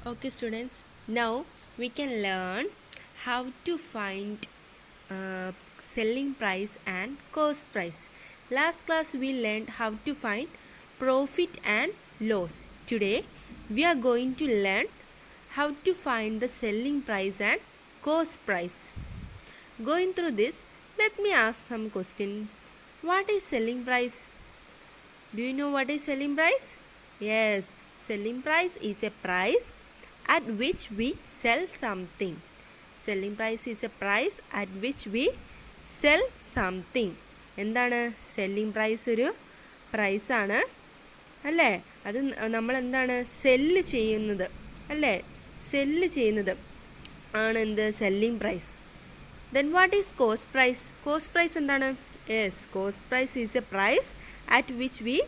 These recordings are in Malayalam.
Okay, students, now we can learn how to find uh, selling price and cost price. Last class we learned how to find profit and loss. Today we are going to learn how to find the selling price and cost price. Going through this, let me ask some question. What is selling price? Do you know what is selling price? Yes, selling price is a price at which we sell something. Selling price is a price at which we sell something. എന്താണ് സെല്ലിംഗ് പ്രൈസ്? ഒരു പ്രൈസാണ് അല്ലേ? അത് നമ്മൾ എന്താണ് സെല്ല് ചെയ്യുന്നത് അല്ലേ? സെല്ല് ചെയ്യുന്നത് ആണ് എന്ത് selling price. Then what is cost price? Cost price എന്താണ്? Yes, cost price is a price at which we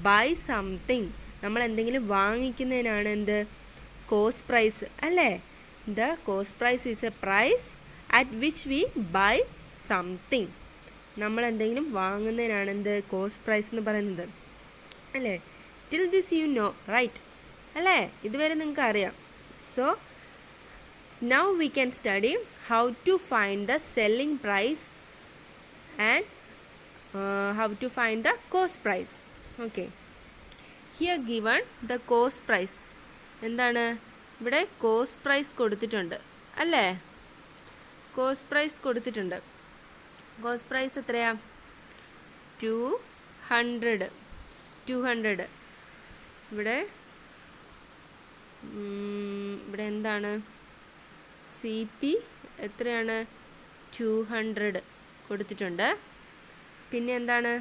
buy something. നമ്മൾ എന്തെങ്കിലും വാങ്ങിക്കുന്നതിനാണ് എന്ത് കോസ്റ്റ് പ്രൈസ് അല്ലേ? The cost price is a price at which we buy something. നമ്മൾ എന്തെങ്കിലും വാങ്ങുന്നതിനാണ് എന്ത് കോസ്റ്റ് പ്രൈസ് എന്ന് പറയുന്നത് അല്ലേ? Till this you know right അല്ലേ? ഇതുവരെ നിങ്ങൾക്ക് അറിയാം. So now we can study how to find the selling price and how to find the cost price. Okay, here given the cost price. എന്താണ് ഇവിടെ കോസ്റ്റ് പ്രൈസ് കൊടുത്തിട്ടുണ്ട് അല്ലേ? കോസ്റ്റ് പ്രൈസ് കൊടുത്തിട്ടുണ്ട്. കോസ്റ്റ് പ്രൈസ് എത്രയാ? 200. ഇവിടെ എന്താണ് സി പി എത്രയാണ്? 200 കൊടുത്തിട്ടുണ്ട്. പിന്നെ എന്താണ്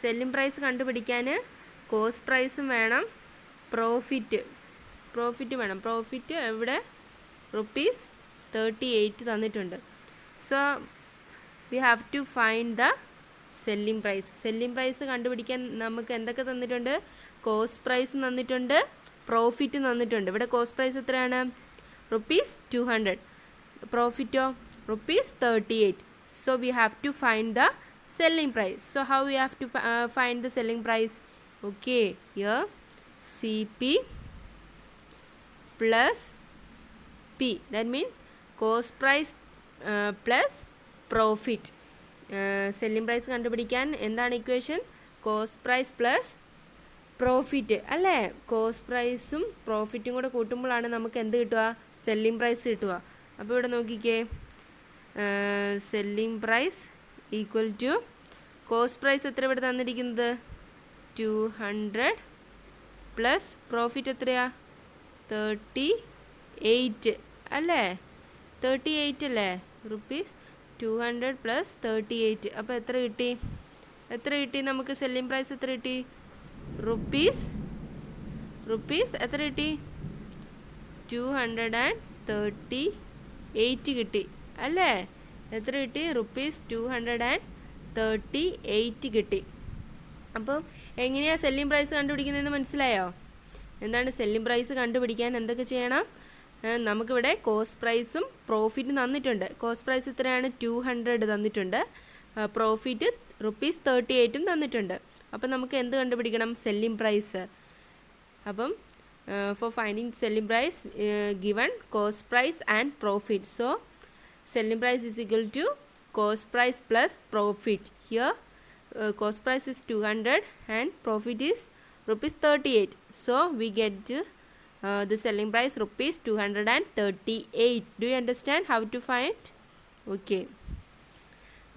സെല്ലിംഗ് പ്രൈസ് കണ്ടുപിടിക്കാൻ കോസ്റ്റ് പ്രൈസും വേണം, പ്രോഫിറ്റ് വേണം. പ്രോഫിറ്റ് എവിടെ? ₹38 തന്നിട്ടുണ്ട്. So we have to find the selling price. Selling price കണ്ടുപിടിക്കാൻ നമുക്ക് എന്തൊക്കെ തന്നിട്ടുണ്ട്? കോസ്റ്റ് പ്രൈസ് തന്നിട്ടുണ്ട്, പ്രോഫിറ്റ് തന്നിട്ടുണ്ട്. ഇവിടെ കോസ്റ്റ് പ്രൈസ് എത്രയാണ്? ₹200. പ്രോഫിറ്റോ? ₹38. So we have to find the selling price. So how we have to find the selling price? Okay, here CP plus P. That means cost price plus profit. Selling price കണ്ടുപിടിക്കാൻ എന്താണ് equation? Cost price plus profit അല്ലേ? കോസ്റ്റ് പ്രൈസും പ്രോഫിറ്റും കൂടെ കൂട്ടുമ്പോഴാണ് നമുക്ക് എന്ത് കിട്ടുക? സെല്ലിംഗ് പ്രൈസ് കിട്ടുക. അപ്പോൾ ഇവിടെ നോക്കിക്കേ, selling price equal to cost price എത്ര ഇവിടെ തന്നിരിക്കുന്നത്? 200 പ്ലസ് പ്രോഫിറ്റ് എത്രയാ? 38 അല്ലേ? 38 അല്ലേ? ₹200 പ്ലസ് 38. അപ്പോൾ എത്ര കിട്ടി നമുക്ക്? സെല്ലിംഗ് പ്രൈസ് എത്ര കിട്ടി? റുപ്പീസ് എത്ര കിട്ടി? 238 കിട്ടി അല്ലേ? എത്ര കിട്ടി? ₹238 കിട്ടി. അപ്പം എങ്ങനെയാണ് സെല്ലിംഗ് പ്രൈസ് കണ്ടുപിടിക്കുന്നതെന്ന് മനസ്സിലായോ? എന്താണ് സെല്ലിംഗ് പ്രൈസ് കണ്ടുപിടിക്കാൻ എന്തൊക്കെ ചെയ്യണം? നമുക്കിവിടെ കോസ്റ്റ് പ്രൈസും പ്രോഫിറ്റും തന്നിട്ടുണ്ട്. കോസ്റ്റ് പ്രൈസ് എത്രയാണ്? 200 തന്നിട്ടുണ്ട്. പ്രോഫിറ്റ് ₹38 തന്നിട്ടുണ്ട്. അപ്പം നമുക്ക് എന്ത് കണ്ടുപിടിക്കണം? Selling price. അപ്പം for finding selling price given cost price and profit. So selling price is equal to cost price plus profit. Here cost price is 200 and profit is ₹38. So we get the selling price ₹238. Do you understand how to find?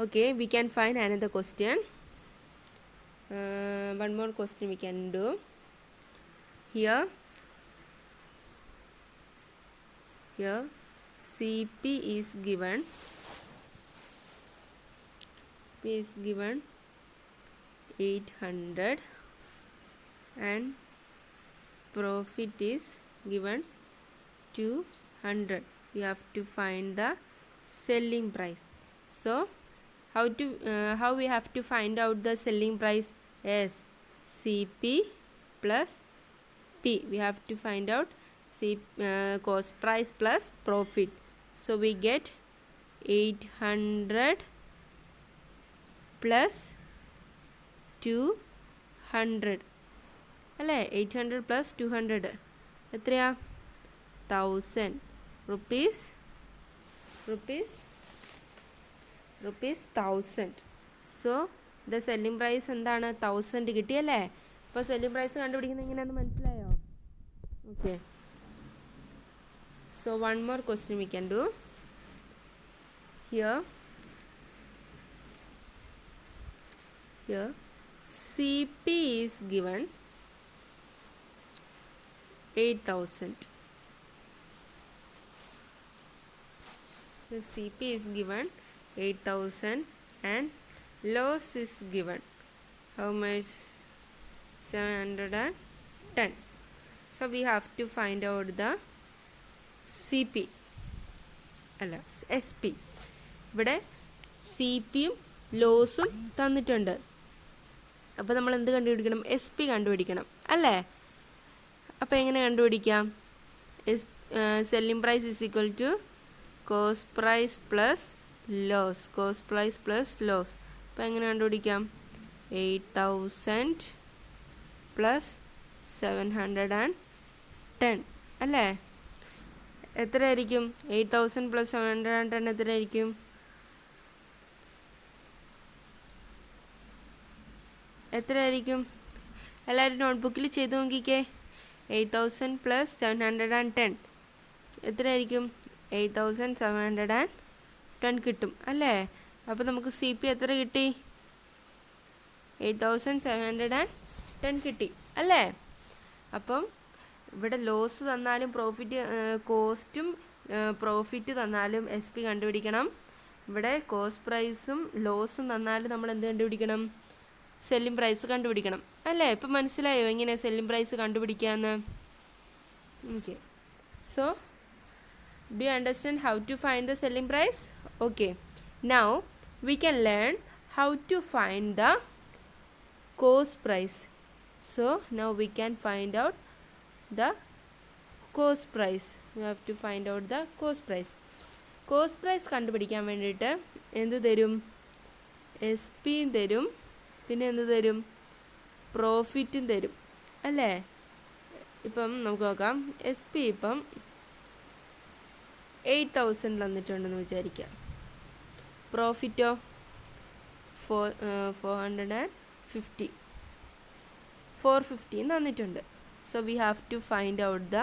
Okay, we can find another question. One more question we can do. Here CP is given 800 and profit is given 200. You have to find the selling price. So how we have to find out the selling price? Yes, CP plus P. We have to find out cost price plus profit. So we get 800 plus 200 അല്ലേ? 800 plus 200 എത്രയാ? 1000 rupees 1000. So the selling price എന്താണ് 1000 കിട്ടിയല്ലേ. അപ്പോൾ സെല്ലിംഗ് പ്രൈസ് കണ്ടുപിടിക്കുന്നത് എങ്ങനെയാണെന്ന് മനസ്സിലായോ? Okay. So one more question we can do here. CP is given 8,000. CP is given 8,000 and loss is given how much? 710. So we have to find out the CP അല്ല SP. ഇവിടെ CPയും ലോസും തന്നിട്ടുണ്ട്. അപ്പോൾ നമ്മൾ എന്ത് കണ്ടുപിടിക്കണം? SP കണ്ടുപിടിക്കണം അല്ലേ. അപ്പോൾ എങ്ങനെ കണ്ടുപിടിക്കാം? Selling price is equal to cost price plus loss. Cost price plus loss. അപ്പോൾ എങ്ങനെ കണ്ടുപിടിക്കാം? 8,000 പ്ലസ് 710 അല്ലേ. എത്രയായിരിക്കും? 8,000 പ്ലസ് 710 എത്രയായിരിക്കും? എല്ലാവരും നോട്ട്ബുക്കിൽ ചെയ്ത് നോക്കിക്കേ. 8,000 പ്ലസ് 710 എത്രയായിരിക്കും? 8,710 കിട്ടും അല്ലേ. അപ്പോൾ നമുക്ക് CP എത്ര കിട്ടി? 8,710 കിട്ടി അല്ലേ. അപ്പം ഇവിടെ ലോസ് തന്നാലും കോസ്റ്റും പ്രോഫിറ്റ് തന്നാലും SP കണ്ടുപിടിക്കണം. ഇവിടെ കോസ്റ്റ് പ്രൈസും ലോസും തന്നാലും നമ്മൾ എന്ത് കണ്ടുപിടിക്കണം? സെല്ലിംഗ് പ്രൈസ് കണ്ടുപിടിക്കണം അല്ലേ. ഇപ്പം മനസ്സിലായോ എങ്ങനെ സെല്ലിംഗ് പ്രൈസ് കണ്ടുപിടിക്കാമെന്ന്? Okay. So do you understand how to find the selling price? Okay. Now we can learn how to find the cost price. So now we can find out the cost price. We have to find out the cost price. Cost price കണ്ടുപിടിക്കാൻ വേണ്ടിയിട്ട് എന്ത് തരും? SP തരും, പിന്നെ എന്ത് തരും? പ്രോഫിറ്റും തരും അല്ലേ. ഇപ്പം നമുക്ക് നോക്കാം. SP ഇപ്പം 8,000 തന്നിട്ടുണ്ടെന്ന് വിചാരിക്കാം. പ്രോഫിറ്റോ 450 തന്നിട്ടുണ്ട്. So we have to find out the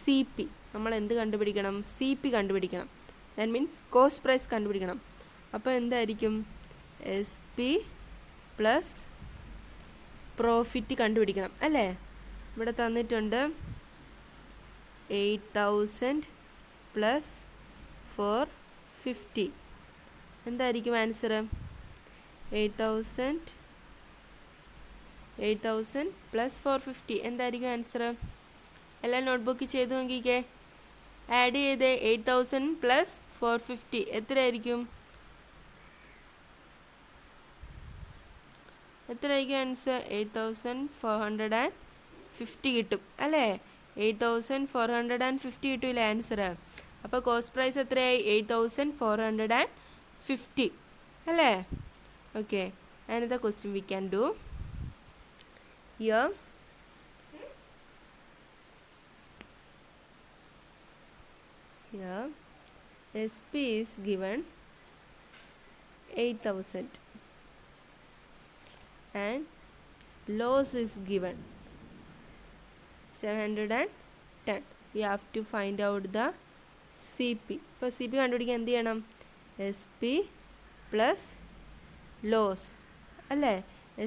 CP. നമ്മൾ എന്ത് കണ്ടുപിടിക്കണം? CP കണ്ടുപിടിക്കണം. ദാറ്റ് മീൻസ് കോസ്റ്റ് പ്രൈസ് കണ്ടുപിടിക്കണം. അപ്പോൾ എന്തായിരിക്കും? SP പ്ലസ് പ്രോഫിറ്റ് കണ്ടുപിടിക്കണം അല്ലേ. ഇവിടെ തന്നിട്ടുണ്ട് 8,000 പ്ലസ് 450. എന്തായിരിക്കും ആൻസർ? 8,000 പ്ലസ് 450 എന്തായിരിക്കും ആൻസർ? എല്ലാം നോട്ട്ബുക്ക് ചെയ്ത് നോക്കിക്കേ. ആഡ് ചെയ്ത് 8,000 പ്ലസ് 450 എത്രയായിരിക്കും? ആൻസർ? 8,450 കിട്ടും അല്ലേ. 8,450 കിട്ടൂലേ ആൻസർ. അപ്പോൾ കോസ്റ്റ് പ്രൈസ് എത്രയായി? 8,450 അല്ലേ. Okay. another question we can do here. SP is given 8,000 and loss is given 710. we have to find out the CP. ഇപ്പോൾ CP കണ്ടുപിടിക്കാൻ എന്ത് ചെയ്യണം? SP പ്ലസ് ലോസ് അല്ലേ.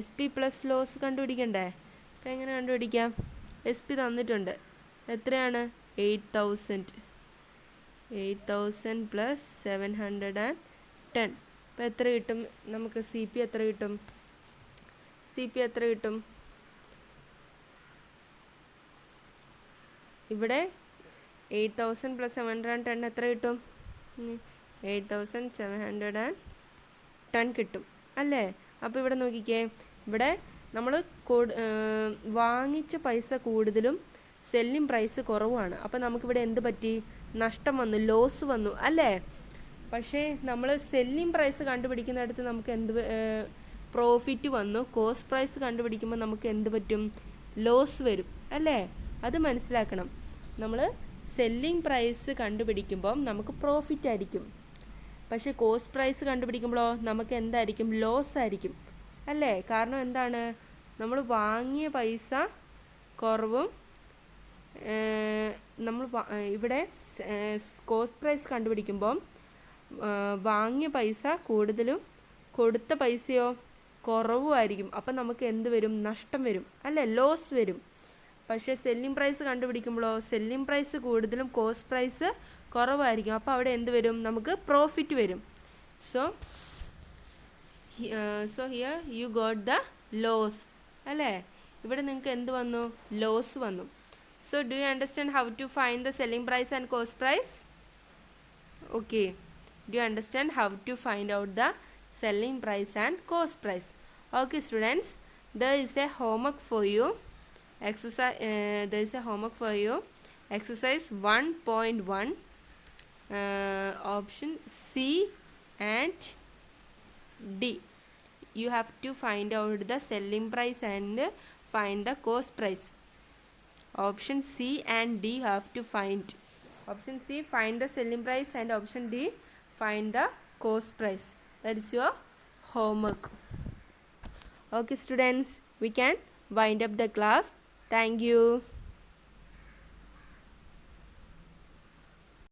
SP പ്ലസ് ലോസ് കണ്ടുപിടിക്കണ്ടേ. അപ്പോൾ എങ്ങനെ കണ്ടുപിടിക്കാം? SP തന്നിട്ടുണ്ട്. എത്രയാണ്? 8,000 പ്ലസ് 710. അപ്പോൾ എത്ര കിട്ടും നമുക്ക്? CP എത്ര കിട്ടും? ഇവിടെ 8,000 പ്ലസ് 710 എത്ര കിട്ടും? 8,710 കിട്ടും അല്ലേ. അപ്പോൾ ഇവിടെ നോക്കിക്കേ. ഇവിടെ നമ്മൾ വാങ്ങിച്ച പൈസ കൂടുതലും സെല്ലിംഗ് പ്രൈസ് കുറവാണ്. അപ്പോൾ നമുക്കിവിടെ എന്ത് പറ്റി? നഷ്ടം വന്നു, ലോസ് വന്നു അല്ലേ. പക്ഷേ നമ്മൾ സെല്ലിംഗ് പ്രൈസ് കണ്ടുപിടിക്കുന്നിടത്ത് നമുക്ക് എന്ത് പ്രോഫിറ്റ് വന്നു. കോസ്റ്റ് പ്രൈസ് കണ്ടുപിടിക്കുമ്പോൾ നമുക്ക് എന്ത് പറ്റും? ലോസ് വരും അല്ലേ. അത് മനസ്സിലാക്കണം. നമ്മൾ സെല്ലിംഗ് പ്രൈസ് കണ്ടുപിടിക്കുമ്പം നമുക്ക് പ്രോഫിറ്റ് ആയിരിക്കും. പക്ഷേ കോസ്റ്റ് പ്രൈസ് കണ്ടുപിടിക്കുമ്പോഴോ നമുക്ക് എന്തായിരിക്കും? ലോസ് ആയിരിക്കും അല്ലേ? കാരണം എന്താണ്? നമ്മൾ വാങ്ങിയ പൈസ കുറവും നമ്മൾ ഇവിടെ കോസ്റ്റ് പ്രൈസ് കണ്ടുപിടിക്കുമ്പം വാങ്ങിയ പൈസ കൂടുതലും കൊടുത്ത പൈസയോ കുറവുമായിരിക്കും. അപ്പം നമുക്ക് എന്ത് വരും? നഷ്ടം വരും അല്ലേ? ലോസ് വരും. പക്ഷേ സെല്ലിംഗ് പ്രൈസ് കണ്ടുപിടിക്കുമ്പോഴോ സെല്ലിംഗ് പ്രൈസ് കൂടുതലും കോസ്റ്റ് പ്രൈസ് കുറവായിരിക്കും. അപ്പോൾ അവിടെ എന്ത് വരും? നമുക്ക് പ്രോഫിറ്റ് വരും. So here you got the loss അല്ലേ? ഇവിടെ നിങ്ങൾക്ക് എന്ത് വന്നു? ലോസ് വന്നു. So do you understand how to find the selling price and cost price? Okay. Do you understand how to find out the selling price and cost price? Okay students, there is a homework for you. There is a homework for you. Exercise 1.1, option C and D. You have to find out the selling price and find the cost price. Option C and D you have to find. Option C, find the selling price, and option D, find the cost price. That is your homework. Okay students, we can wind up the class. Thank you.